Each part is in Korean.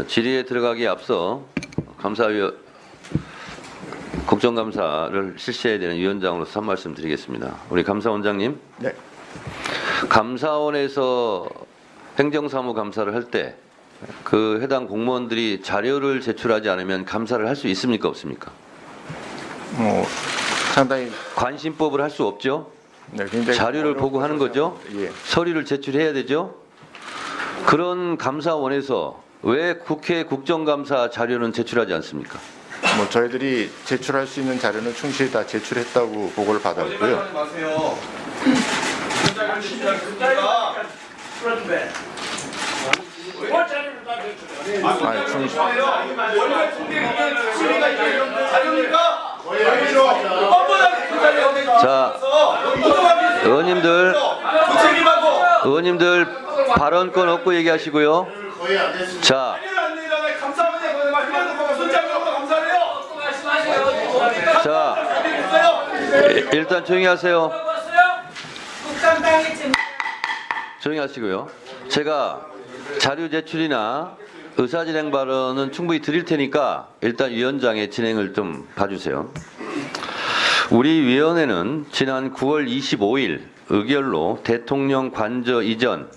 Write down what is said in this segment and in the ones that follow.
질의에 들어가기에 앞서 국정감사를 실시해야 되는 위원장으로서 한 말씀 드리겠습니다. 우리 감사원장님. 네. 감사원에서 행정사무 감사를 할 때 그 해당 공무원들이 자료를 제출하지 않으면 감사를 할 수 있습니까, 없습니까? 상당히 관심법을 할 수 없죠. 네, 굉장히 자료를 보고 하는 거죠. 예. 서류를 제출해야 되죠. 그런 감사원에서 왜 국회 국정감사 자료는 제출하지 않습니까? 저희들이 제출할 수 있는 자료는 충실히 다 제출했다고 보고를 받았고요. 자, 의원님들 발언권 없고 얘기하시고요. 자, 일단 조용히 하세요. 조용히 하시고요. 제가 자료 제출이나 의사진행 발언은 충분히 드릴 테니까 일단 위원장의 진행을 좀 봐주세요. 우리 위원회는 지난 9월 25일 의결로 대통령 관저 이전,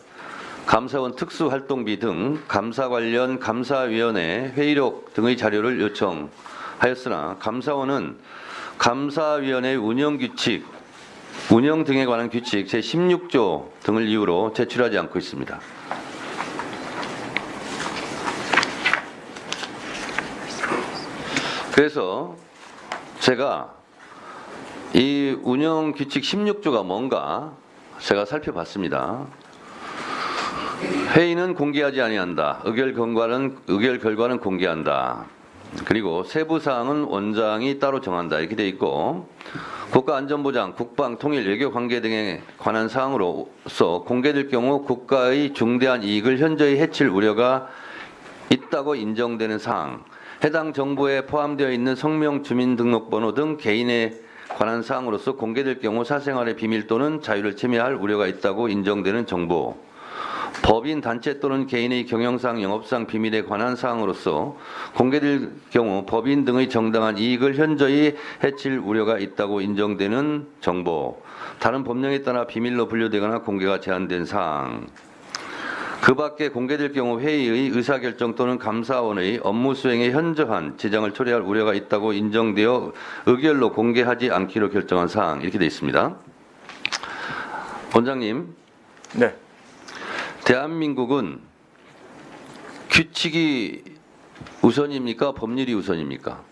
감사원 특수활동비 등 감사 관련 감사위원회 회의록 등의 자료를 요청하였으나 감사원은 감사위원회 운영규칙, 운영 등에 관한 규칙 제16조 등을 이유로 제출하지 않고 있습니다. 그래서 제가 이 운영규칙 16조가 뭔가 제가 살펴봤습니다. 회의는 공개하지 아니한다. 의결 결과는 공개한다. 그리고 세부사항은 원장이 따로 정한다. 이렇게 돼 있고 국가안전보장, 국방, 통일, 외교관계 등에 관한 사항으로서 공개될 경우 국가의 중대한 이익을 현저히 해칠 우려가 있다고 인정되는 사항, 해당 정보에 포함되어 있는 성명, 주민등록번호 등 개인에 관한 사항으로서 공개될 경우 사생활의 비밀 또는 자유를 침해할 우려가 있다고 인정되는 정보, 법인, 단체 또는 개인의 경영상, 영업상 비밀에 관한 사항으로서 공개될 경우 법인 등의 정당한 이익을 현저히 해칠 우려가 있다고 인정되는 정보, 다른 법령에 따라 비밀로 분류되거나 공개가 제한된 사항, 그 밖에 공개될 경우 회의의 의사결정 또는 감사원의 업무 수행에 현저한 지장을 초래할 우려가 있다고 인정되어 의결로 공개하지 않기로 결정한 사항, 이렇게 되어 있습니다. 원장님. 네. 대한민국은 규칙이 우선입니까? 법률이 우선입니까?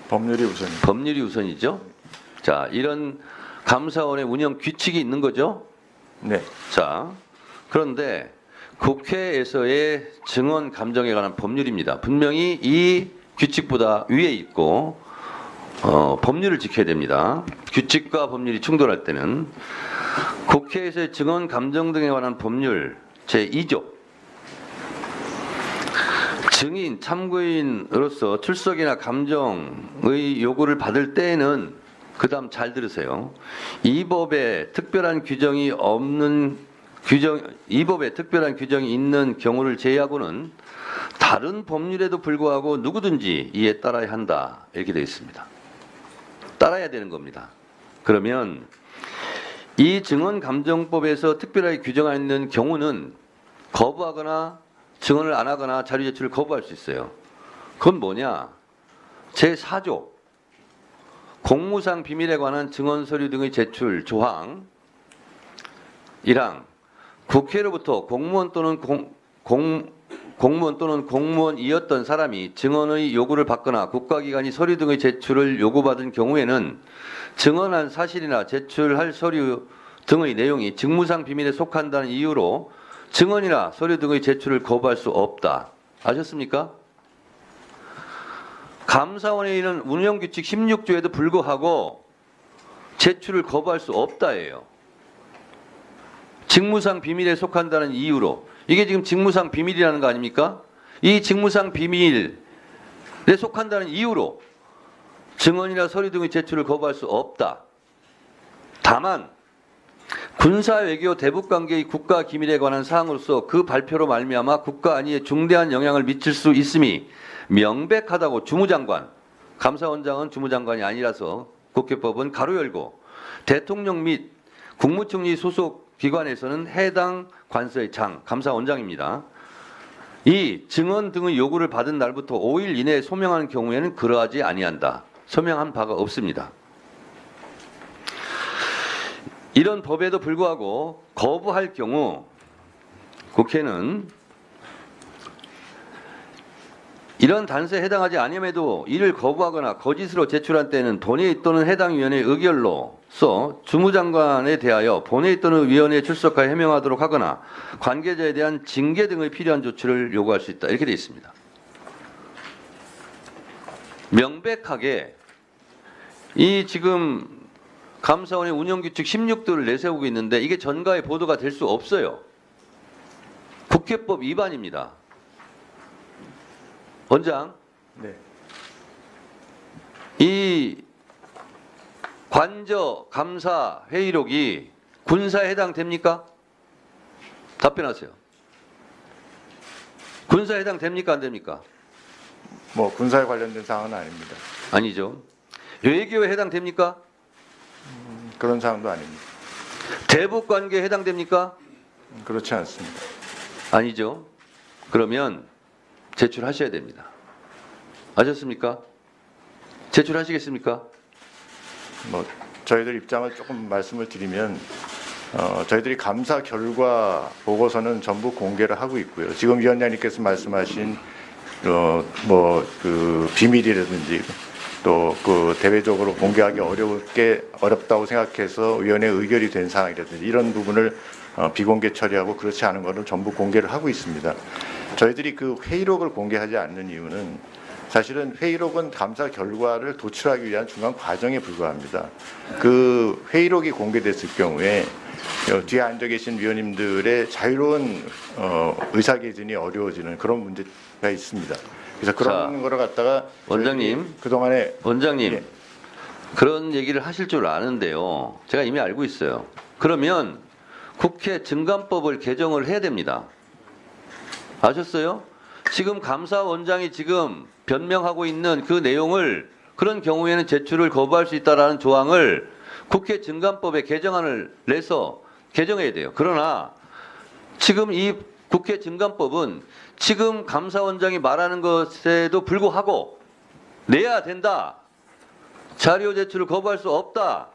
법률이 우선입니다. 법률이 우선이죠. 자, 이런 감사원의 운영 규칙이 있는 거죠. 네. 자, 그런데 국회에서의 증언 감정에 관한 법률입니다. 분명히 이 규칙보다 위에 있고 법률을 지켜야 됩니다. 규칙과 법률이 충돌할 때는 국회에서의 증언 감정 등에 관한 법률 제2조 증인, 참고인으로서 출석이나 감정의 요구를 받을 때에는 그다음 잘 들으세요. 이 법에 특별한 규정이 있는 경우를 제외하고는 다른 법률에도 불구하고 누구든지 이에 따라야 한다. 이렇게 되어 있습니다. 따라야 되는 겁니다. 그러면 이 증언감정법에서 특별하게 규정하여 있는 경우는 거부하거나 증언을 안 하거나 자료 제출을 거부할 수 있어요. 그건 뭐냐? 제4조 공무상 비밀에 관한 증언 서류 등의 제출 조항 1항 국회로부터 공무원 또는 공무원이었던 사람이 증언의 요구를 받거나 국가기관이 서류 등의 제출을 요구받은 경우에는 증언한 사실이나 제출할 서류 등의 내용이 직무상 비밀에 속한다는 이유로 증언이나 서류 등의 제출을 거부할 수 없다. 아셨습니까? 감사원에 있는 운영규칙 16조에도 불구하고 제출을 거부할 수 없다예요. 직무상 비밀에 속한다는 이유로. 이게 지금 직무상 비밀이라는 거 아닙니까? 이 직무상 비밀에 속한다는 이유로 증언이나 서류 등의 제출을 거부할 수 없다. 다만 군사 외교 대북 관계의 국가 기밀에 관한 사항으로서 그 발표로 말미암아 국가 안위에 중대한 영향을 미칠 수 있음이 명백하다고 주무장관, 감사원장은 주무장관이 아니라서 국회법은 가로 열고 대통령 및 국무총리 소속 기관에서는 해당 관서의 장, 감사원장입니다. 이 증언 등의 요구를 받은 날부터 5일 이내에 소명하는 경우에는 그러하지 아니한다. 소명한 바가 없습니다. 이런 법에도 불구하고 거부할 경우 국회는 이런 단서에 해당하지 아니함에도 이를 거부하거나 거짓으로 제출한 때는 본회의 또는 해당 위원회의 의결로서 주무장관에 대하여 본회의 또는 위원회에 출석하여 해명하도록 하거나 관계자에 대한 징계 등의 필요한 조치를 요구할 수 있다. 이렇게 되어 있습니다. 명백하게 이 지금 감사원의 운영규칙 16도를 내세우고 있는데 이게 전가의 보도가 될 수 없어요. 국회법 위반입니다. 원장, 네. 이 관저 감사 회의록이 군사에 해당됩니까? 답변하세요. 군사에 해당됩니까? 안 됩니까? 뭐 군사에 관련된 사항은 아닙니다. 아니죠. 외교에 해당됩니까? 그런 사항도 아닙니다. 대북 관계에 해당됩니까? 그렇지 않습니다. 아니죠. 그러면 제출하셔야 됩니다. 아셨습니까? 제출하시겠습니까? 뭐 저희들 입장을 조금 말씀을 드리면 저희들이 감사 결과 보고서는 전부 공개를 하고 있고요. 지금 위원장님께서 말씀하신 뭐 그 비밀이라든지 또 그 대외적으로 공개하기 어렵다고 생각해서 위원회 의결이 된 사항이라든지 이런 부분을 비공개 처리하고 그렇지 않은 것을 전부 공개를 하고 있습니다. 저희들이 그 회의록을 공개하지 않는 이유는 사실은 회의록은 감사 결과를 도출하기 위한 중간 과정에 불과합니다. 그 회의록이 공개됐을 경우에 뒤에 앉아 계신 위원님들의 자유로운 의사개진이 어려워지는 그런 문제가 있습니다. 그래서 그런 거를 갖다가 원장님, 그동안에 원장님, 예. 그런 얘기를 하실 줄 아는데요. 제가 이미 알고 있어요. 그러면 국회 증감법을 개정을 해야 됩니다. 아셨어요? 지금 감사원장이 지금 변명하고 있는 그 내용을 그런 경우에는 제출을 거부할 수 있다라는 조항을 국회 증감법에 개정안을 내서 개정해야 돼요. 그러나 지금 이 국회 증감법은 지금 감사원장이 말하는 것에도 불구하고 내야 된다. 자료 제출을 거부할 수 없다.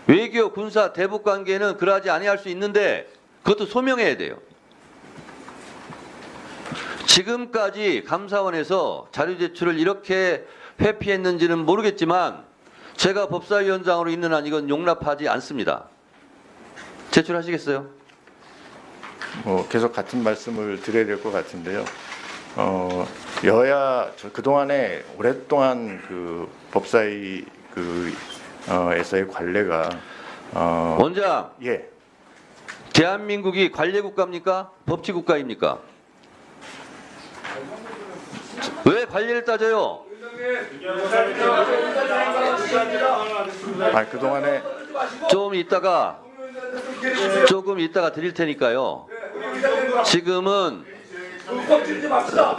외교, 군사, 대북 관계는 그러하지 아니할 수 있는데 그것도 소명해야 돼요. 지금까지 감사원에서 자료 제출을 이렇게 회피했는지는 모르겠지만 제가 법사위원장으로 있는 한 이건 용납하지 않습니다. 제출하시겠어요? 뭐 계속 같은 말씀을 드려야 될 것 같은데요. 여야 그동안에 오랫동안 그 법사위 에서의 관례가 원장, 예. 대한민국이 관례국가입니까? 법치국가입니까? 왜 관례를 따져요? 그동안에 조금 이따가 드릴 테니까요. 지금은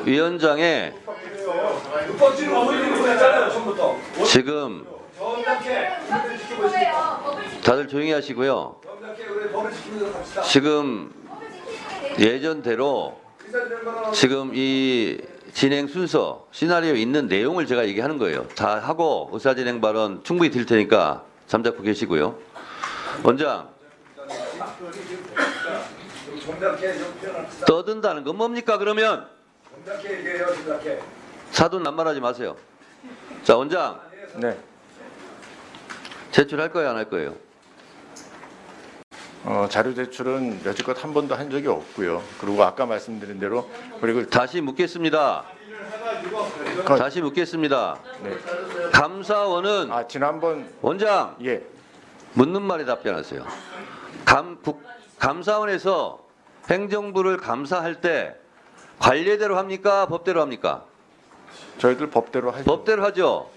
위원장의 지금 다들 조용히 하시고요. 지금 예전대로 지금 이 진행 순서, 시나리오에 있는 내용을 제가 얘기하는 거예요. 다 하고 의사진행 발언 충분히 드릴 테니까 잠자코 계시고요. 원장, 떠든다는 건 뭡니까 그러면? 사돈 낱말하지 마세요. 자, 원장. 네. 제출할 거예요, 안 할 거예요? 자료 제출은 여지껏 한 번도 한 적이 없고요. 그리고 아까 말씀드린 대로 그리고 다시 묻겠습니다. 다시 묻겠습니다. 네. 감사원은 지난번 원장 예. 묻는 말에 답변하세요. 감사원에서 행정부를 감사할 때 관례대로 합니까? 법대로 합니까? 저희들 법대로 하죠. 법대로 하죠.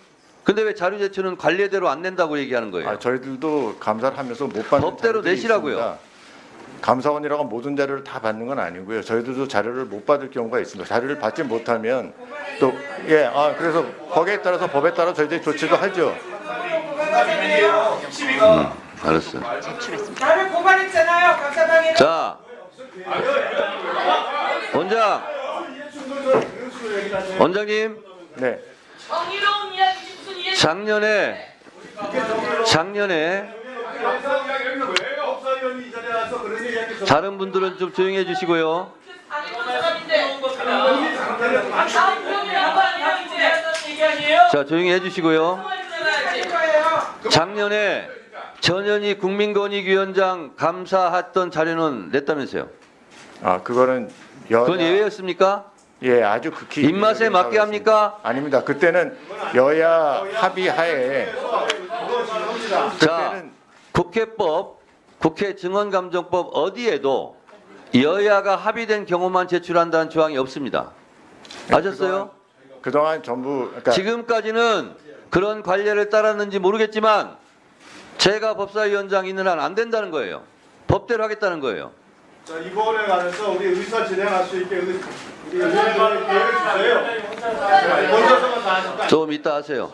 근데 왜 자료 제출은 관례대로 안 낸다고 얘기하는 거예요? 저희들도 감사를 하면서 못 받는 법대로 자료들이 내시라고요. 있습니다. 감사원이라고 모든 자료를 다 받는 건 아니고요. 저희들도 자료를 못 받을 경우가 있습니다. 자료를 받지 못하면 그래서 거기에 따라서 법에 따라 저희들이 조치도 하죠. 알았어. 나를 고발했잖아요, 감사방에. 자, 원장님, 네. 정의로운 이야기지 무슨 이야기? 작년에 다른 분들은 좀 조용히 해주시고요. 자, 조용히 해주시고요. 작년에 전현희 국민권익위원장 감사했던 자료는 냈다면서요? 그거는 그건 예외였습니까? 아주 극히 입맛에 맞게 합니까? 아닙니다. 그때는 여야 합의하에 자, 국회법, 국회 증언감정법 어디에도 여야가 합의된 경우만 제출한다는 조항이 없습니다. 아셨어요? 그동안 전부 지금까지는 그런 관례를 따랐는지 모르겠지만 제가 법사위원장 있는 한 안 된다는 거예요. 법대로 하겠다는 거예요. 자, 이 부분에 관해서 우리 의사 진행할 수 있게 우리 의원님을 기회를 주세요. 본사서만 다 하실까? 좀 이따 하세요.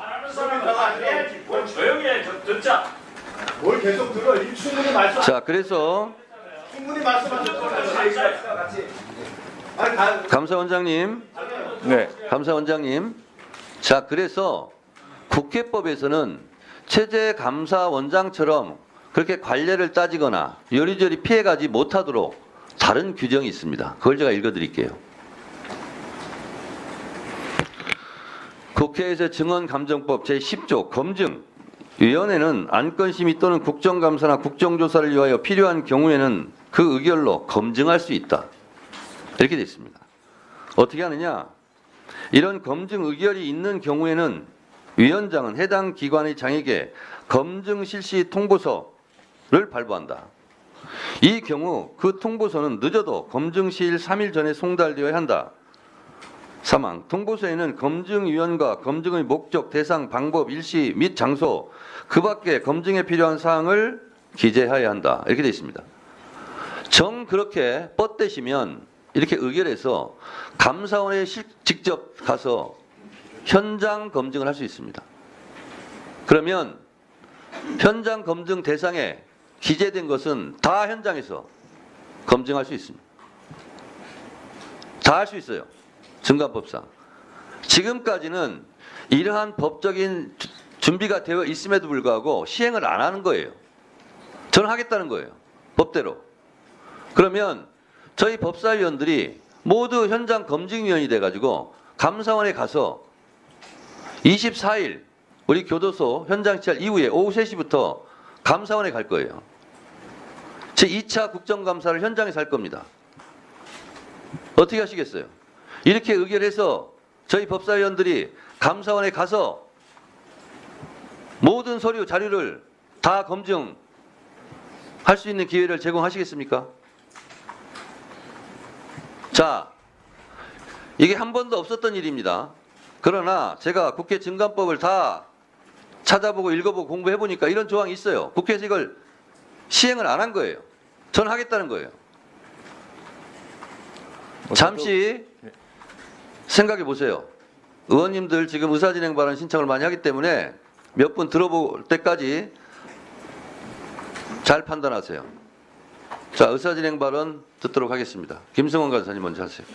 조용히 해, 듣자. 뭘 계속 들어? 이 충분히 말씀. 자, 그래서 충분히 말씀하셨죠. 같이. 아니, 다. 감사원장님, 네. 감사원장님. 자, 그래서 국회법에서는 체제 감사원장처럼 그렇게 관례를 따지거나 요리조리 피해가지 못하도록 다른 규정이 있습니다. 그걸 제가 읽어드릴게요. 국회에서 증언감정법 제10조 검증 위원회는 안건심의 또는 국정감사나 국정조사를 위하여 필요한 경우에는 그 의결로 검증할 수 있다. 이렇게 되어 있습니다. 어떻게 하느냐? 이런 검증 의결이 있는 경우에는 위원장은 해당 기관의 장에게 검증 실시 통보서를 발부한다. 이 경우 그 통보서는 늦어도 검증 시일 3일 전에 송달되어야 한다. 사망. 통보서에는 검증위원과 검증의 목적, 대상, 방법, 일시 및 장소, 그 밖에 검증에 필요한 사항을 기재해야 한다. 이렇게 되어 있습니다. 정 그렇게 뻗대시면 이렇게 의결해서 감사원에 직접 가서 현장 검증을 할 수 있습니다. 그러면 현장 검증 대상에 기재된 것은 다 현장에서 검증할 수 있습니다. 다 할 수 있어요. 증감법상. 지금까지는 이러한 법적인 준비가 되어 있음에도 불구하고 시행을 안 하는 거예요. 저는 하겠다는 거예요. 법대로. 그러면 저희 법사위원들이 모두 현장 검증위원이 돼가지고 감사원에 가서 24일 우리 교도소 현장 시찰 이후에 오후 3시부터 감사원에 갈 거예요. 제2차 국정감사를 현장에서 할 겁니다. 어떻게 하시겠어요? 이렇게 의결해서 저희 법사위원들이 감사원에 가서 모든 서류 자료를 다 검증할 수 있는 기회를 제공하시겠습니까? 자, 이게 한 번도 없었던 일입니다. 그러나 제가 국회 증감법을 다 찾아보고 읽어보고 공부해보니까 이런 조항이 있어요. 국회에서 이걸 시행을 안 한 거예요. 저는 하겠다는 거예요. 잠시 생각해 보세요. 의원님들 지금 의사진행 발언 신청을 많이 하기 때문에 몇 분 들어볼 때까지 잘 판단하세요. 자, 의사진행 발언 듣도록 하겠습니다. 김승원 간사님 먼저 하세요.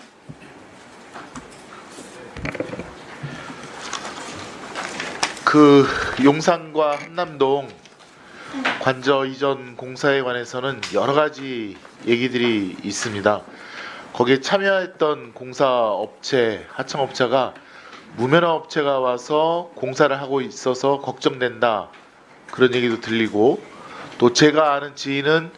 용산과 한남동 관저 이전 공사에 관해서는 여러 가지 얘기들이 있습니다. 거기에 참여했던 공사업체, 하청업체가 무면허 업체가 와서 공사를 하고 있어서 걱정된다. 그런 얘기도 들리고, 또 제가 아는 지인은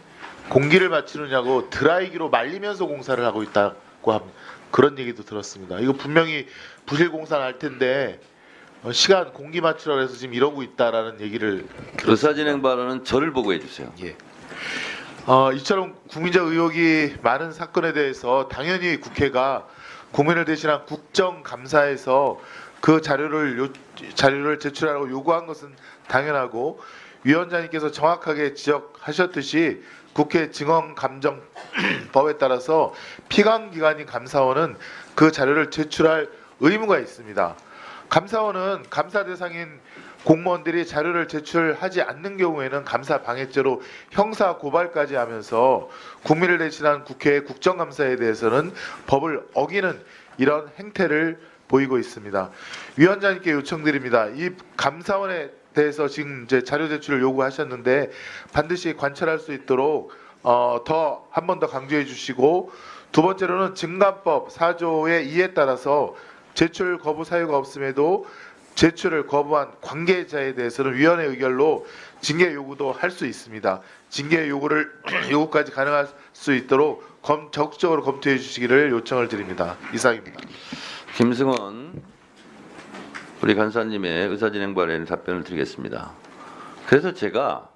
공기를 맞추느냐고 드라이기로 말리면서 공사를 하고 있다고 합니다. 그런 얘기도 들었습니다. 이거 분명히 부실 공사는 할 텐데 시간 공기 맞추라고 해서 지금 이러고 있다라는 얘기를 의사진행 발언은 저를 보고 해주세요. 예. 이처럼 국민적 의혹이 많은 사건에 대해서 당연히 국회가 국민을 대신한 국정감사에서 그 자료를 제출하라고 요구한 것은 당연하고 위원장님께서 정확하게 지적하셨듯이 국회 증언감정법에 따라서 피감기관인 감사원은 그 자료를 제출할 의무가 있습니다. 감사원은 감사 대상인 공무원들이 자료를 제출하지 않는 경우에는 감사 방해죄로 형사 고발까지 하면서 국민을 대신한 국회의 국정감사에 대해서는 법을 어기는 이런 행태를 보이고 있습니다. 위원장님께 요청드립니다. 이 감사원에 대해서 지금 이제 자료 제출을 요구하셨는데 반드시 관철할 수 있도록 더 한 번 더 강조해 주시고, 두 번째로는 증감법 4조의 2에 따라서 제출 거부 사유가 없음에도 제출을 거부한 관계자에 대해서는 위원회 의결로 징계 요구도 할 수 있습니다. 징계 요구까지 가능할 수 있도록 적극적으로 검토해 주시기를 요청을 드립니다. 이상입니다. 김승원 우리 간사님의 의사진행 발언에 답변을 드리겠습니다. 그래서 제가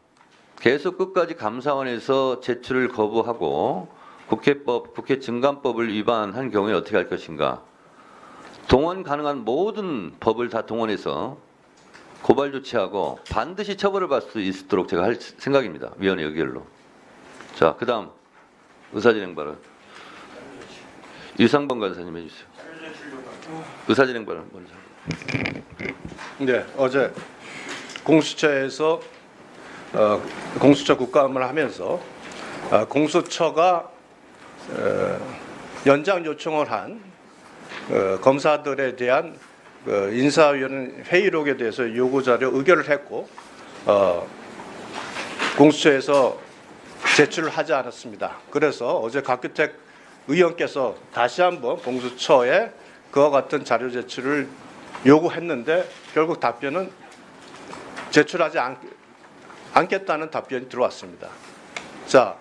계속 끝까지 감사원에서 제출을 거부하고 국회 증감법을 위반한 경우에 어떻게 할 것인가, 동원 가능한 모든 법을 다 동원해서 고발 조치하고 반드시 처벌을 받을 수 있도록 제가 할 생각입니다. 위원회 의결로. 자, 그다음 의사진행 발언 유상범 간사님 해주세요. 의사진행 발언 먼저. 네, 어제 공수처에서 공수처 국감을 하면서 공수처가 연장 요청을 한 검사들에 대한 인사위원 회의록에 대해서 요구자료 의결을 했고 공수처에서 제출을 하지 않았습니다. 그래서 어제 박규택 의원께서 다시 한번 공수처에 그와 같은 자료 제출을 요구했는데 결국 답변은 제출하지 않겠다는 답변이 들어왔습니다. 자,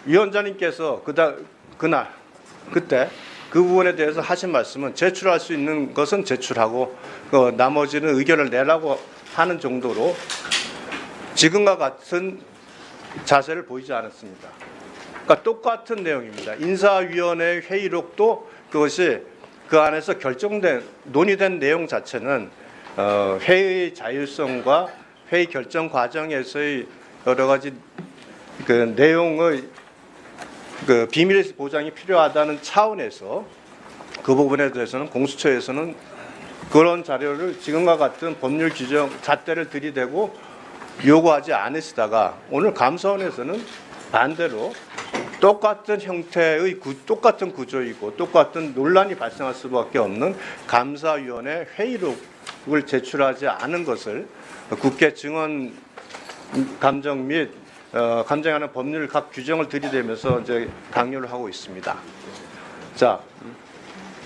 위원장님께서 그때 그 부분에 대해서 하신 말씀은 제출할 수 있는 것은 제출하고 나머지는 의견을 내라고 하는 정도로 지금과 같은 자세를 보이지 않았습니다. 그러니까 똑같은 내용입니다. 인사위원회 회의록도 그것이 그 안에서 논의된 내용 자체는 회의 자율성과 회의 결정 과정에서의 여러 가지 그 내용의 그 비밀 보장이 필요하다는 차원에서 그 부분에 대해서는 공수처에서는 그런 자료를 지금과 같은 법률 규정 잣대를 들이대고 요구하지 않으시다가 오늘 감사원에서는 반대로 똑같은 형태의 똑같은 구조이고 똑같은 논란이 발생할 수밖에 없는 감사위원회 회의록을 제출하지 않은 것을 국회 증언 감정 및 감정하는 법률 각 규정을 들이대면서 이제 강요를 하고 있습니다. 자,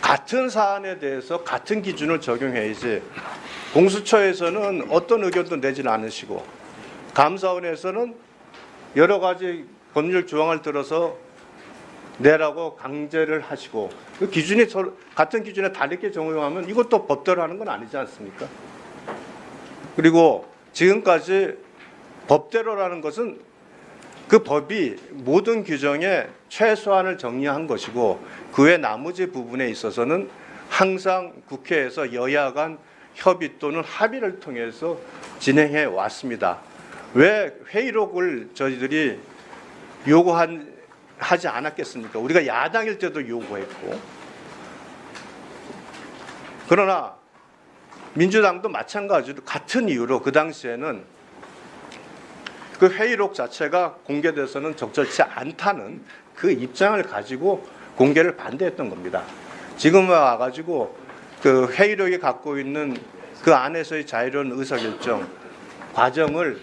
같은 사안에 대해서 같은 기준을 적용해야지 공수처에서는 어떤 의견도 내지는 않으시고 감사원에서는 여러 가지 법률 조항을 들어서 내라고 강제를 하시고 그 기준이 같은 기준에 다르게 적용하면 이것도 법대로 하는 건 아니지 않습니까? 그리고 지금까지 법대로라는 것은 그 법이 모든 규정에 최소한을 정리한 것이고 그 외 나머지 부분에 있어서는 항상 국회에서 여야 간 협의 또는 합의를 통해서 진행해 왔습니다. 왜 회의록을 저희들이 하지 않았겠습니까? 우리가 야당일 때도 요구했고. 그러나 민주당도 마찬가지로 같은 이유로 그 당시에는 그 회의록 자체가 공개돼서는 적절치 않다는 그 입장을 가지고 공개를 반대했던 겁니다. 지금 와가지고 그 회의록이 갖고 있는 그 안에서의 자유로운 의사결정 과정을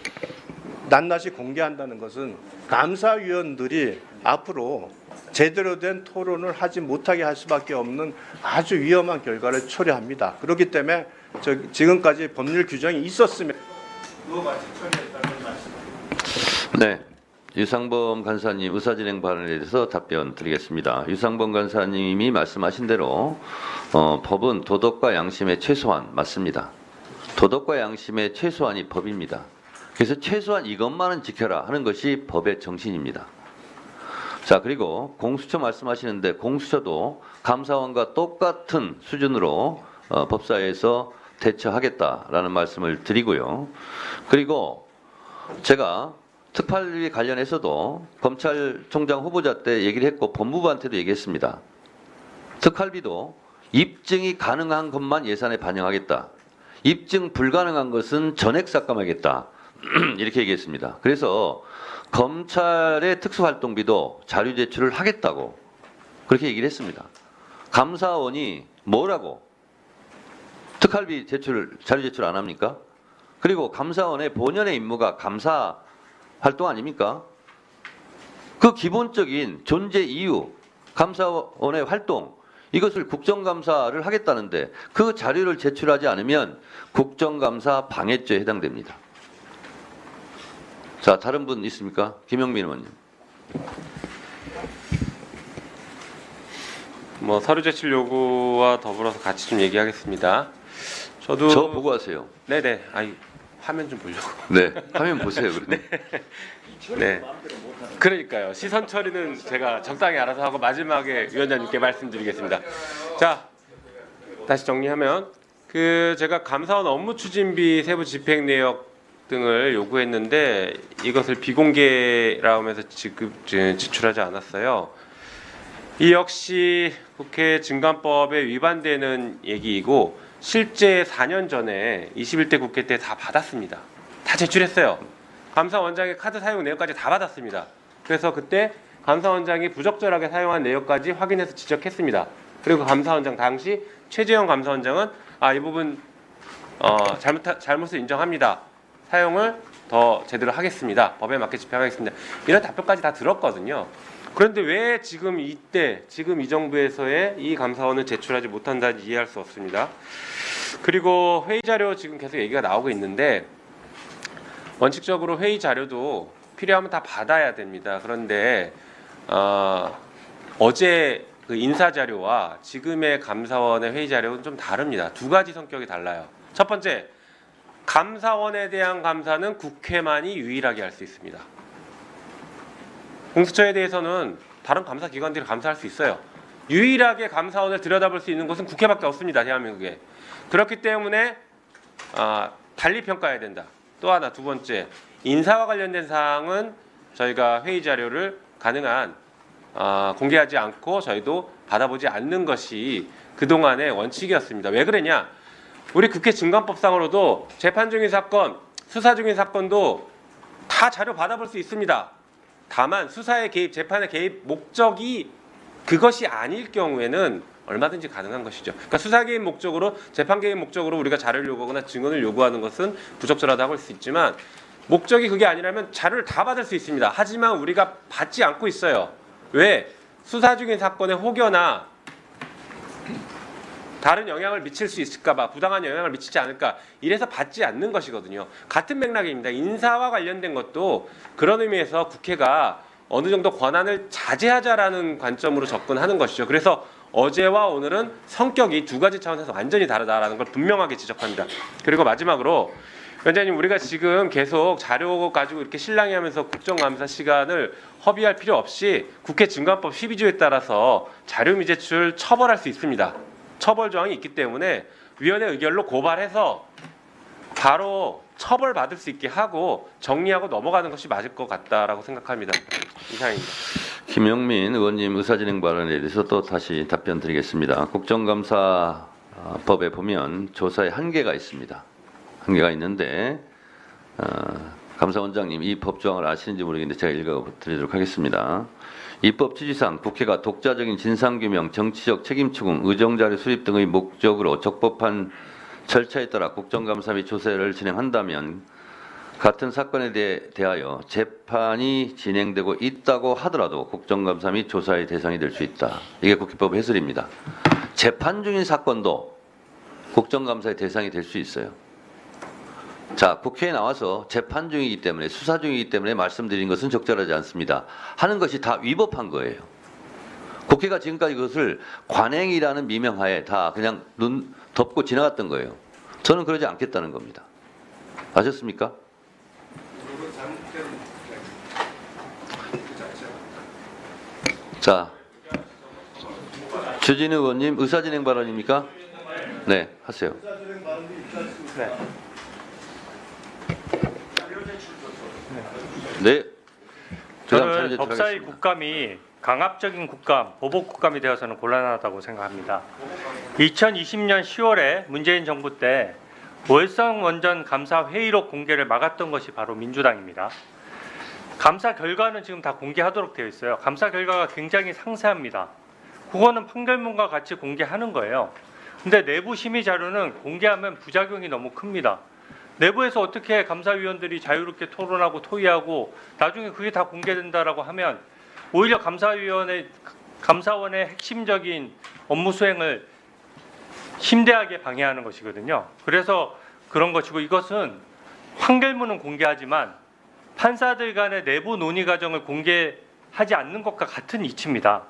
낱낱이 공개한다는 것은 감사위원들이 앞으로 제대로 된 토론을 하지 못하게 할 수밖에 없는 아주 위험한 결과를 초래합니다. 그렇기 때문에 지금까지 법률 규정이 있었으면 그와 같이 처리했다는 말씀입니다. 네, 유상범 간사님 의사진행 발언에 대해서 답변 드리겠습니다. 유상범 간사님이 말씀하신 대로 법은 도덕과 양심의 최소한 맞습니다. 도덕과 양심의 최소한이 법입니다. 그래서 최소한 이것만은 지켜라 하는 것이 법의 정신입니다. 자, 그리고 공수처 말씀하시는데 공수처도 감사원과 똑같은 수준으로 법사위에서 대처하겠다라는 말씀을 드리고요. 그리고 제가 특활비 관련해서도 검찰총장 후보자 때 얘기를 했고 법무부한테도 얘기했습니다. 특활비도 입증이 가능한 것만 예산에 반영하겠다. 입증 불가능한 것은 전액 삭감하겠다. 이렇게 얘기했습니다. 그래서 검찰의 특수활동비도 자료 제출을 하겠다고 그렇게 얘기를 했습니다. 감사원이 뭐라고 특활비 자료 제출 안 합니까? 그리고 감사원의 본연의 임무가 감사 활동 아닙니까? 그 기본적인 존재 이유, 감사원의 활동, 이것을 국정감사를 하겠다는데 그 자료를 제출하지 않으면 국정감사 방해죄에 해당됩니다. 자, 다른 분 있습니까? 김영민 의원님. 뭐 서류 제출 요구와 더불어서 같이 좀 얘기하겠습니다. 저도 저 보고 하세요. 네네. 아이 화면 좀 보려고. 네, 화면 보세요. 그러면. 네. 그러니까요. 시선 처리는 제가 적당히 알아서 하고 마지막에 위원장님께 말씀드리겠습니다. 자, 다시 정리하면 제가 감사원 업무 추진비 세부 집행 내역 등을 요구했는데 이것을 비공개라 하면서 지출하지 않았어요. 이 역시 국회 증감법에 위반되는 얘기이고 실제 4년 전에 21대 국회 때 다 받았습니다. 다 제출했어요. 감사원장의 카드 사용 내역까지 다 받았습니다. 그래서 그때 감사원장이 부적절하게 사용한 내역까지 확인해서 지적했습니다. 그리고 감사원장 당시 최재형 감사원장은 이 부분 잘못을 인정합니다. 사용을 더 제대로 하겠습니다. 법에 맞게 집행하겠습니다. 이런 답변까지 다 들었거든요. 그런데 왜 지금 이 정부에서의 이 감사원을 제출하지 못한다는지 이해할 수 없습니다. 그리고 회의 자료 지금 계속 얘기가 나오고 있는데 원칙적으로 회의 자료도 필요하면 다 받아야 됩니다. 그런데 어제 그 인사 자료와 지금의 감사원의 회의 자료는 좀 다릅니다. 두 가지 성격이 달라요. 첫 번째, 감사원에 대한 감사는 국회만이 유일하게 할 수 있습니다. 공수처에 대해서는 다른 감사 기관들이 감사할 수 있어요. 유일하게 감사원을 들여다볼 수 있는 곳은 국회밖에 없습니다. 대한민국에. 그렇기 때문에 달리 평가해야 된다. 또 하나, 두 번째, 인사와 관련된 사항은 저희가 회의 자료를 가능한 공개하지 않고 저희도 받아보지 않는 것이 그동안의 원칙이었습니다. 왜 그러냐? 우리 국회 증감법상으로도 재판 중인 사건, 수사 중인 사건도 다 자료 받아볼 수 있습니다. 다만 수사에 개입, 재판에 개입 목적이 그것이 아닐 경우에는 얼마든지 가능한 것이죠. 그러니까 수사 개입 목적으로, 재판 개입 목적으로 우리가 자료를 요구하거나 증언을 요구하는 것은 부적절하다고 할 수 있지만 목적이 그게 아니라면 자료를 다 받을 수 있습니다. 하지만 우리가 받지 않고 있어요. 왜? 수사 중인 사건의 혹여나 다른 영향을 미칠 수 있을까봐, 부당한 영향을 미치지 않을까, 이래서 받지 않는 것이거든요. 같은 맥락입니다. 인사와 관련된 것도 그런 의미에서 국회가 어느 정도 권한을 자제하자라는 관점으로 접근하는 것이죠. 그래서 어제와 오늘은 성격이 두 가지 차원에서 완전히 다르다라는 걸 분명하게 지적합니다. 그리고 마지막으로 위원장님, 우리가 지금 계속 자료 가지고 이렇게 실랑이하면서 국정감사 시간을 허비할 필요 없이 국회 증감법 12조에 따라서 자료 미제출 처벌할 수 있습니다. 처벌 조항이 있기 때문에 위원회 의결로 고발해서 바로 처벌받을 수 있게 하고 정리하고 넘어가는 것이 맞을 것 같다라고 생각합니다. 이상입니다. 김영민 의원님 의사진행 발언에 대해서 또 다시 답변 드리겠습니다. 국정감사법에 보면 조사에 한계가 있습니다. 한계가 있는데 감사원장님 이 법조항을 아시는지 모르겠는데 제가 읽어드리도록 하겠습니다. 입법 취지상 국회가 독자적인 진상규명, 정치적 책임 추궁, 의정자료 수립 등의 목적으로 적법한 절차에 따라 국정감사 및 조사를 진행한다면 같은 사건에 대하여 재판이 진행되고 있다고 하더라도 국정감사 및 조사의 대상이 될 수 있다. 이게 국회법 해설입니다. 재판 중인 사건도 국정감사의 대상이 될 수 있어요. 자, 국회에 나와서 재판 중이기 때문에, 수사 중이기 때문에 말씀드린 것은 적절하지 않습니다. 하는 것이 다 위법한 거예요. 국회가 지금까지 그것을 관행이라는 미명하에 다 그냥 눈 덮고 지나갔던 거예요. 저는 그러지 않겠다는 겁니다. 아셨습니까? 자, 주진우 의원님 의사진행 발언입니까? 네, 하세요. 네. 그다음 자료 저는 제출하겠습니다. 법사위 국감이 강압적인 국감, 보복 국감이 되어서는 곤란하다고 생각합니다. 2020년 10월에 문재인 정부 때 월성 원전 감사 회의록 공개를 막았던 것이 바로 민주당입니다. 감사 결과는 지금 다 공개하도록 되어 있어요. 감사 결과가 굉장히 상세합니다. 그거는 판결문과 같이 공개하는 거예요. 근데 내부 심의 자료는 공개하면 부작용이 너무 큽니다. 내부에서 어떻게 감사위원들이 자유롭게 토론하고 토의하고 나중에 그게 다 공개된다라고 하면 오히려 감사원의 핵심적인 업무 수행을 심대하게 방해하는 것이거든요. 그래서 그런 것이고, 이것은 판결문은 공개하지만 판사들 간의 내부 논의 과정을 공개하지 않는 것과 같은 이치입니다.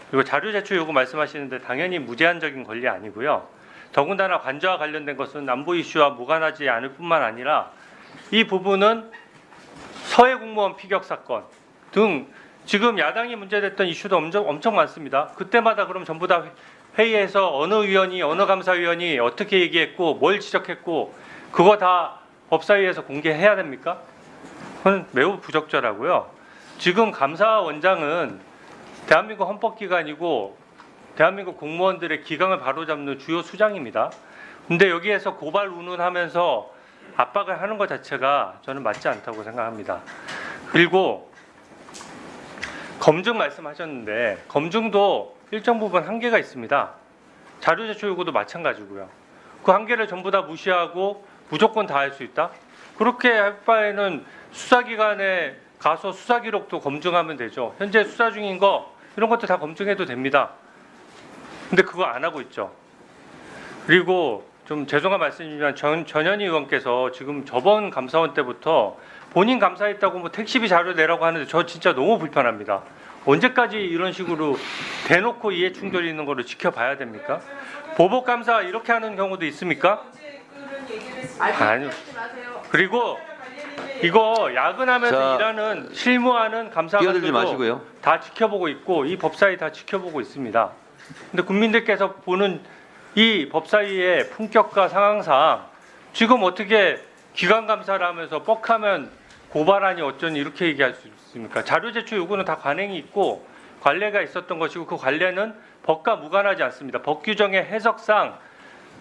그리고 자료 제출 요구 말씀하시는데 당연히 무제한적인 권리 아니고요. 더군다나 관저와 관련된 것은 안보 이슈와 무관하지 않을 뿐만 아니라 이 부분은 서해 공무원 피격 사건 등 지금 야당이 문제됐던 이슈도 엄청 많습니다. 그때마다 그럼 전부 다 회의에서 어느 위원이 어느 감사위원이 어떻게 얘기했고 뭘 지적했고 그거 다 법사위에서 공개해야 됩니까? 그건 매우 부적절하고요. 지금 감사원장은 대한민국 헌법기관이고 대한민국 공무원들의 기강을 바로잡는 주요 수장입니다. 근데 여기에서 고발 운운하면서 압박을 하는 것 자체가 저는 맞지 않다고 생각합니다. 그리고 검증 말씀하셨는데 검증도 일정 부분 한계가 있습니다. 자료 제출 요구도 마찬가지고요. 그 한계를 전부 다 무시하고 무조건 다 할 수 있다? 그렇게 할 바에는 수사기관에 가서 수사 기록도 검증하면 되죠. 현재 수사 중인 거 이런 것도 다 검증해도 됩니다. 근데 그거 안 하고 있죠. 그리고 좀 죄송한 말씀이지만 전현희 의원께서 지금 저번 감사원 때부터 본인 감사했다고 뭐 택시비 자료 내라고 하는데 저 진짜 너무 불편합니다. 언제까지 이런 식으로 대놓고 이해 충돌이 있는 거를 지켜봐야 됩니까? 보복 감사 이렇게 하는 경우도 있습니까? 아니요. 그리고 이거 야근하면서 자, 일하는 실무하는 끼어들지 감사관들도 마시고요. 다 지켜보고 있고 이 법사위 다 지켜보고 있습니다. 근데 국민들께서 보는 이 법사위의 품격과 상황상 지금 어떻게 기관 감사를 하면서 뻑하면 고발하니 어쩌니 이렇게 얘기할 수 있습니까? 자료 제출 요구는 다 관행이 있고 관례가 있었던 것이고 그 관례는 법과 무관하지 않습니다. 법 규정의 해석상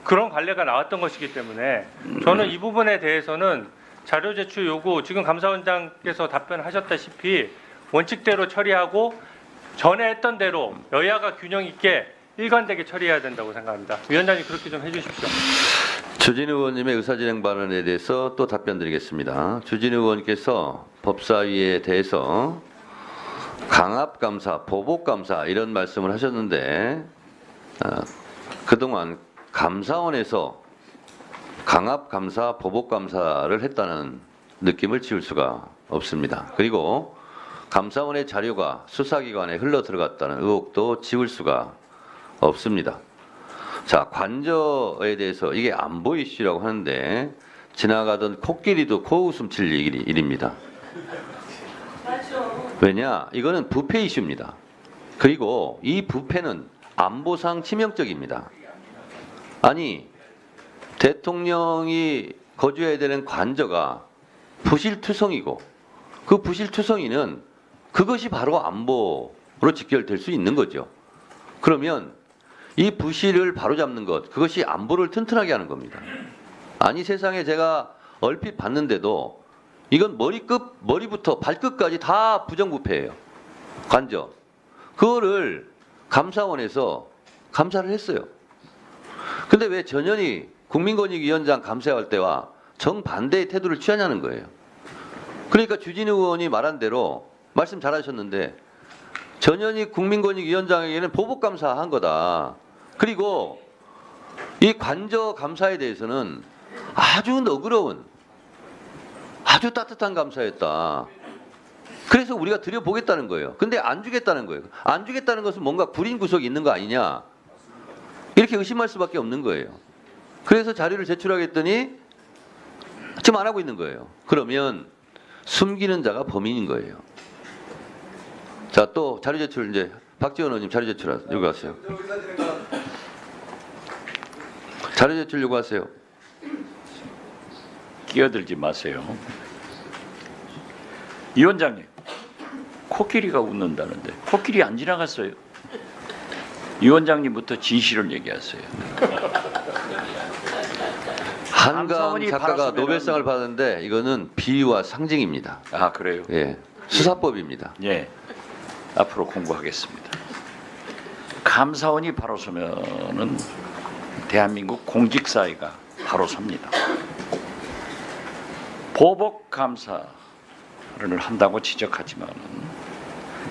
그런 관례가 나왔던 것이기 때문에 저는 이 부분에 대해서는 자료 제출 요구 지금 감사원장께서 답변하셨다시피 원칙대로 처리하고 전에 했던 대로 여야가 균형 있게 일관되게 처리해야 된다고 생각합니다. 위원장님 그렇게 좀 해주십시오. 주진우 의원님의 의사진행 발언에 대해서 또 답변드리겠습니다. 주진우 의원께서 법사위에 대해서 강압감사, 보복감사 이런 말씀을 하셨는데 그동안 감사원에서 강압감사, 보복감사를 했다는 느낌을 지울 수가 없습니다. 그리고 감사원의 자료가 수사기관에 흘러 들어갔다는 의혹도 지울 수가 없습니다. 자, 관저에 대해서 이게 안보 이슈라고 하는데 지나가던 코끼리도 코웃음 칠 일입니다. 왜냐? 이거는 부패 이슈입니다. 그리고 이 부패는 안보상 치명적입니다. 아니, 대통령이 거주해야 되는 관저가 부실투성이고 그 부실투성이는 그것이 바로 안보로 직결될 수 있는 거죠. 그러면 이 부실을 바로잡는 것, 그것이 안보를 튼튼하게 하는 겁니다. 아니 세상에 제가 얼핏 봤는데도 이건 머리부터 발끝까지 다 부정부패예요. 관저. 그거를 감사원에서 감사를 했어요. 근데 왜 전현희 국민권익위원장 감사할 때와 정반대의 태도를 취하냐는 거예요. 그러니까 주진우 의원이 말한 대로 말씀 잘하셨는데 전현희 국민권익위원장에게는 보복감사한 거다. 그리고 이 관저 감사에 대해서는 아주 너그러운 아주 따뜻한 감사였다. 그래서 우리가 드려보겠다는 거예요. 근데 안 주겠다는 거예요. 안 주겠다는 것은 뭔가 구린 구석이 있는 거 아니냐. 이렇게 의심할 수밖에 없는 거예요. 그래서 자료를 제출하겠더니 지금 안 하고 있는 거예요. 그러면 숨기는 자가 범인인 거예요. 자, 또 자료 제출 이제 박지원 의원님 자료 제출 요구하세요. 자료 제출 요구하세요. 끼어들지 마세요. 위원장님, 코끼리가 웃는다는데 코끼리 안 지나갔어요. 위원장님부터 진실을 얘기하세요. 한강 감사원이 작가가 받았으면은- 노벨상을 받았는데 이거는 비유와 상징입니다. 아, 그래요? 예, 수사법입니다. 예, 앞으로 공부하겠습니다. 감사원이 바로 서면은 대한민국 공직사회가 바로 섭니다. 보복 감사를 한다고 지적하지만은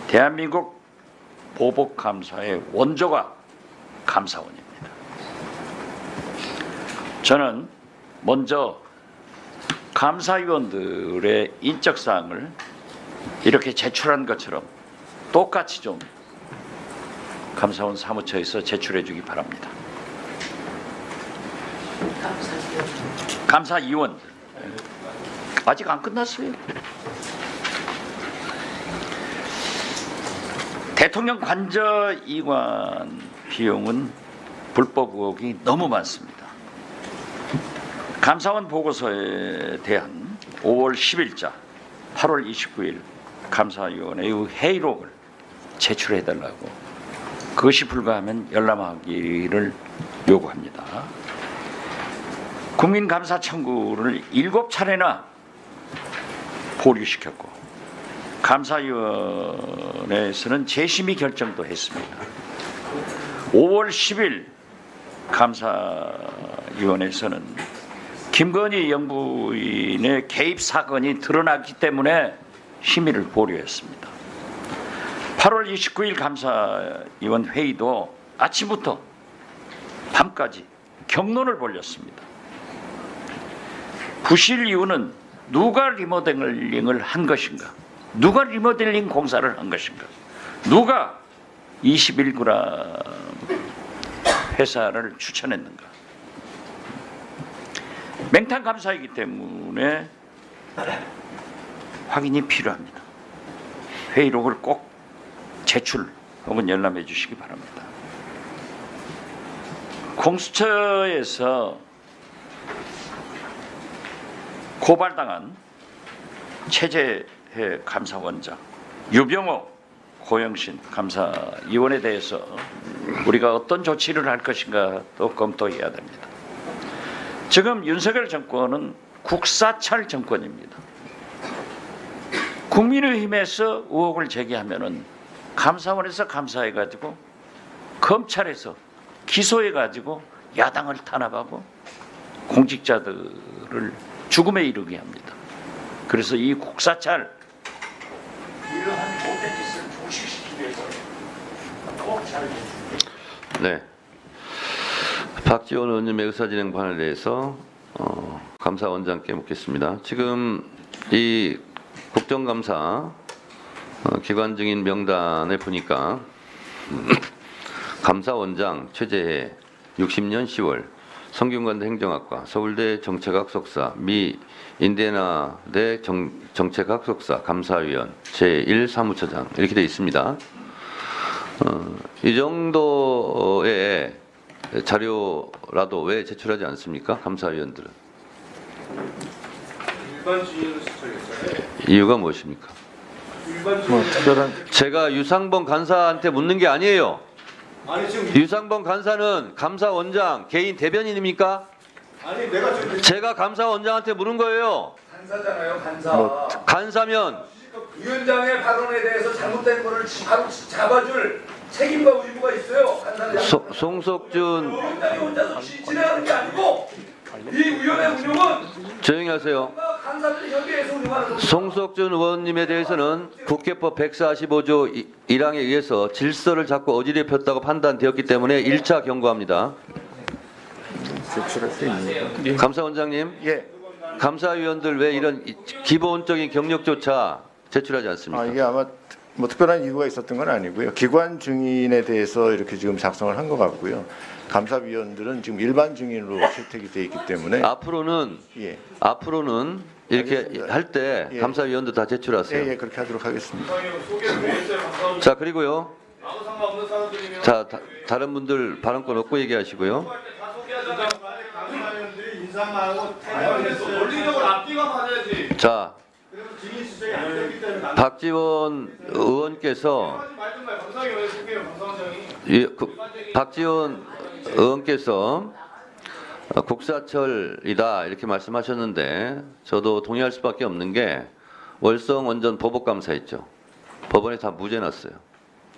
대한민국 보복 감사의 원조가 감사원입니다. 저는 먼저 감사위원들의 인적 사항을 이렇게 제출한 것처럼 똑같이 좀 감사원 사무처에서 제출해 주기 바랍니다. 감사위원 아직 안 끝났어요. 대통령 관저이관 비용은 불법 의혹이 너무 많습니다. 감사원 보고서에 대한 5월 10일자 8월 29일 감사위원회의 회의록을 제출해달라고, 그것이 불가하면 열람하기를 요구합니다. 국민감사 청구를 7차례나 보류시켰고 감사위원회에서는 재심의 결정도 했습니다. 5월 10일 감사위원회에서는 김건희 영부인의 개입 사건이 드러났기 때문에 심의를 보류했습니다. 8월 29일 감사위원 회의도 아침부터 밤까지 경론을 벌였습니다. 부실 이유는 누가 리모델링을 한 것인가? 누가 리모델링 공사를 한 것인가? 누가 21g 회사를 추천했는가? 맹탕 감사이기 때문에 확인이 필요합니다. 회의록을 꼭 제출 혹은 열람해 주시기 바랍니다. 공수처에서 고발당한 최재해 감사원장, 유병호 고영신 감사위원에 대해서 우리가 어떤 조치를 할 것인가 또 검토해야 됩니다. 지금 윤석열 정권은 국사찰 정권입니다. 국민의힘에서 의혹을 제기하면은 감사원에서 감사해가지고 검찰에서 기소해가지고 야당을 탄압하고 공직자들을 죽음에 이르게 합니다. 그래서 이 국사찰 이러한 못된 짓을 종식시키기 위해서 꼭 잘해주세요. 네. 박지원 의원님의 의사진행 방안에 대해서 감사원장께 묻겠습니다. 지금 이 국정감사 기관 증인 명단에 보니까 감사원장 최재해 60년 10월 성균관대 행정학과 서울대 정책학 석사 미 인디애나대 정책학 석사 감사위원 제1사무처장 이렇게 되어 있습니다. 이 정도의 자료라도 왜 제출하지 않습니까? 감사위원들은. 일반 주의로 수출했잖아요. 이유가 무엇입니까? 일반 주의. 제가 유상범 간사한테 묻는 게 아니에요. 아니 지금 유상범 간사는 감사원장 개인 대변인입니까? 아니 내가 지금 제가 감사원장한테 물은 거예요. 간사잖아요, 간사. 간사면 위원장의 발언에 대해서 잘못된 거를 바로 잡아줄 책임과 의무가 있어요. 간사는 송석준 위원장이 혼자서 진행하는 게 아니고 이 위원회 운영은 조용히 하세요. 간사들이 협의해서 운영하는 겁니다. 송석준 의원님에 대해서는 국회법 145조 1항에 의해서 질서를 잡고 어지럽혔다고 판단되었기 때문에 1차 경고합니다. 감사원장님, 예. 감사위원들 왜 이런 기본적인 경력조차 제출하지 않습니까? 이게 아마 뭐 특별한 이유가 있었던 건 아니고요. 기관 증인에 대해서 이렇게 지금 작성을 한 것 같고요. 감사위원들은 지금 일반 증인으로 채택이 돼 있기 때문에 앞으로는 예. 이렇게 알겠습니다. 할 때 예. 감사위원들 다 제출하세요. 예, 그렇게 하도록 하겠습니다. 소개를 뭐 했어요, 감사합니다. 자, 그리고요. 아무 상관없는 사람들이면 자, 다른 분들 발언권 없고 얘기하시고요. 다 소개하잖아요. 인사말고 태도에서 논리적으로 앞뒤가 맞아야지. 자, 그래서 증인 수정이 안 되기 때문에 안 박지원 의원께서 하지 말든가. 감사원이 왜 속해요, 감사원장이. 박지원 의원께서 국사철이다 이렇게 말씀하셨는데 저도 동의할 수밖에 없는 게 월성 원전 보복감사했죠. 법원에 다 무죄 났어요.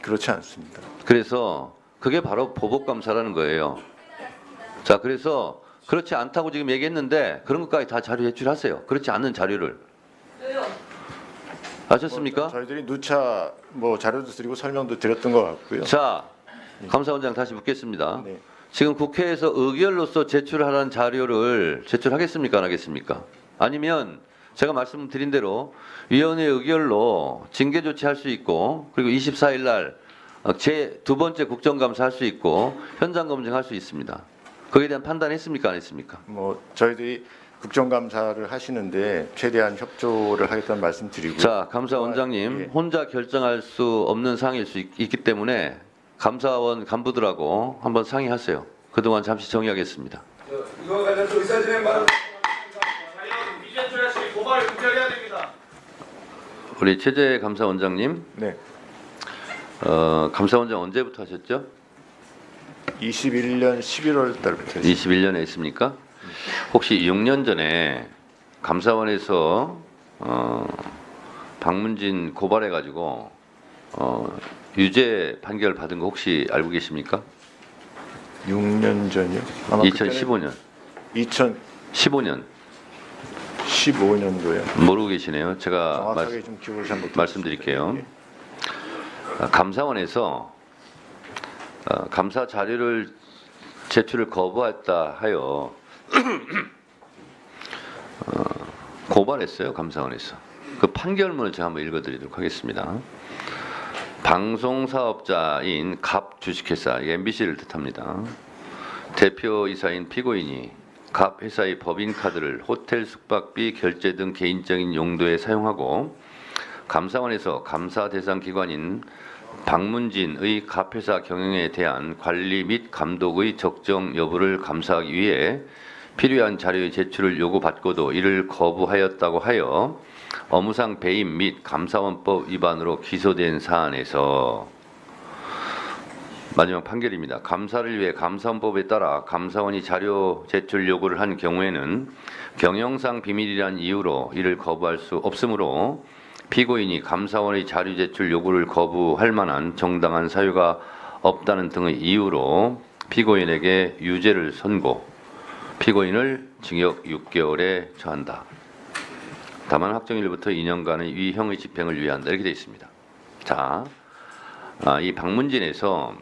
그렇지 않습니다. 그래서 그게 바로 보복감사라는 거예요. 자, 그래서 그렇지 않다고 지금 얘기했는데 그런 것까지 다 자료 제출하세요. 그렇지 않는 자료를. 아셨습니까? 저희들이 누차 뭐 자료도 드리고 설명도 드렸던 것 같고요. 자, 감사원장 다시 묻겠습니다. 네. 지금 국회에서 의결로서 제출하라는 자료를 제출하겠습니까? 안 하겠습니까? 아니면 제가 말씀드린 대로 위원회 의결로 징계 조치할 수 있고 그리고 24일 날 제 두 번째 국정감사 할 수 있고 현장 검증할 수 있습니다. 거기에 대한 판단했습니까? 안 했습니까? 뭐 저희들이 국정감사를 하시는데 최대한 협조를 하겠다는 말씀 드리고요. 자, 감사원장님 예. 혼자 결정할 수 없는 사항일 수 있기 때문에 감사원 간부들하고 한번 상의하세요. 그동안 잠시 정의하겠습니다. 이거 관련해서 의사진행 발언. 미제출할 수 있고 고발을 의결해야 됩니다. 우리 최재 감사원장님, 네. 감사원장 언제부터 하셨죠? 21년 11월 달부터 했습니다. 21년에 했습니까? 혹시 6년 전에 감사원에서 박문진 고발해가지고 유죄 판결 받은 거 혹시 알고 계십니까? 6년 전이요? 아마 2015년. 2015년도요. 2015년도요. 모르고 계시네요. 제가 정확하게 좀 기억을 잘 못. 말씀드릴게요. 감사원에서 감사 자료를 제출을 거부했다 하여 고발했어요. 감사원에서. 그 판결문을 제가 한번 읽어드리도록 하겠습니다. 방송사업자인 갑 주식회사, MBC를 뜻합니다. 대표이사인 피고인이 갑 회사의 법인카드를 호텔 숙박비 결제 등 개인적인 용도에 사용하고 감사원에서 감사 대상 기관인 박문진의 갑 회사 경영에 대한 관리 및 감독의 적정 여부를 감사하기 위해 필요한 자료의 제출을 요구받고도 이를 거부하였다고 하여 업무상 배임 및 감사원법 위반으로 기소된 사안에서 마지막 판결입니다. 감사를 위해 감사원법에 따라 감사원이 자료 제출 요구를 한 경우에는 경영상 비밀이란 이유로 이를 거부할 수 없으므로 피고인이 감사원의 자료 제출 요구를 거부할 만한 정당한 사유가 없다는 등의 이유로 피고인에게 유죄를 선고, 피고인을 징역 6개월에 처한다. 다만 확정일부터 2년간의 위형의 집행을 유예한다. 이렇게 되어 있습니다. 자, 이 박문진에서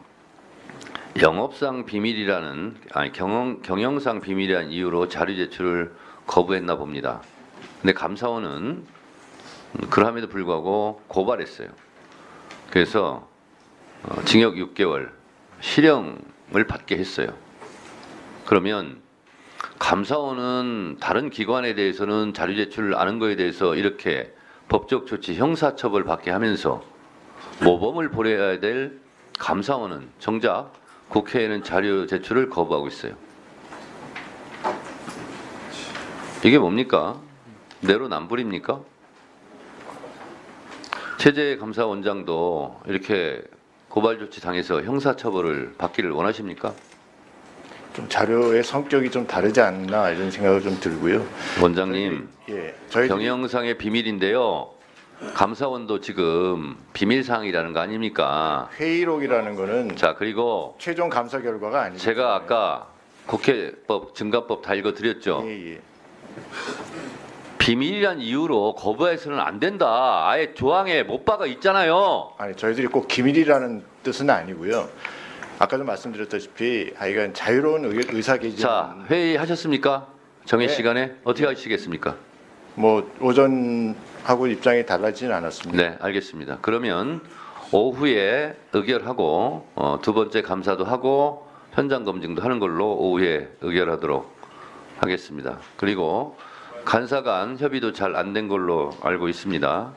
영업상 비밀이라는 경영상 비밀이라는 이유로 자료 제출을 거부했나 봅니다. 근데 감사원은 그럼에도 불구하고 고발했어요. 그래서 징역 6개월 실형을 받게 했어요. 그러면 감사원은 다른 기관에 대해서는 자료 제출을 안 한 거에 대해서 이렇게 법적 조치 형사처벌 받게 하면서 모범을 보여야 될 감사원은 정작 국회에는 자료 제출을 거부하고 있어요. 이게 뭡니까? 내로남불입니까? 최재 감사원장도 이렇게 고발 조치 당해서 형사처벌을 받기를 원하십니까? 좀 자료의 성격이 좀 다르지 않나 이런 생각을 좀 들고요. 원장님, 저희 경영상의 비밀인데요. 감사원도 지금 비밀 사항이라는 거 아닙니까? 회의록이라는 거는 자, 그리고 최종 감사 결과가 아니죠. 제가 아까 국회법, 증가법 다 읽어드렸죠. 예. 비밀이란 이유로 거부해서는 안 된다. 아예 조항에 못 박아 있잖아요. 아니 저희들이 꼭 기밀이라는 뜻은 아니고요. 아까도 말씀드렸다시피 이건 자유로운 의사 개진. 자, 회의하셨습니까? 정해 네. 시간에 어떻게 하시겠습니까? 뭐 오전하고 입장이 달라지진 않았습니다. 네, 알겠습니다. 그러면 오후에 의결하고 두 번째 감사도 하고 현장 검증도 하는 걸로 오후에 의결하도록 하겠습니다. 그리고 간사 간 협의도 잘 안 된 걸로 알고 있습니다.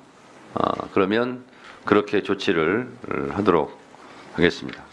그러면 그렇게 조치를 하도록 하겠습니다.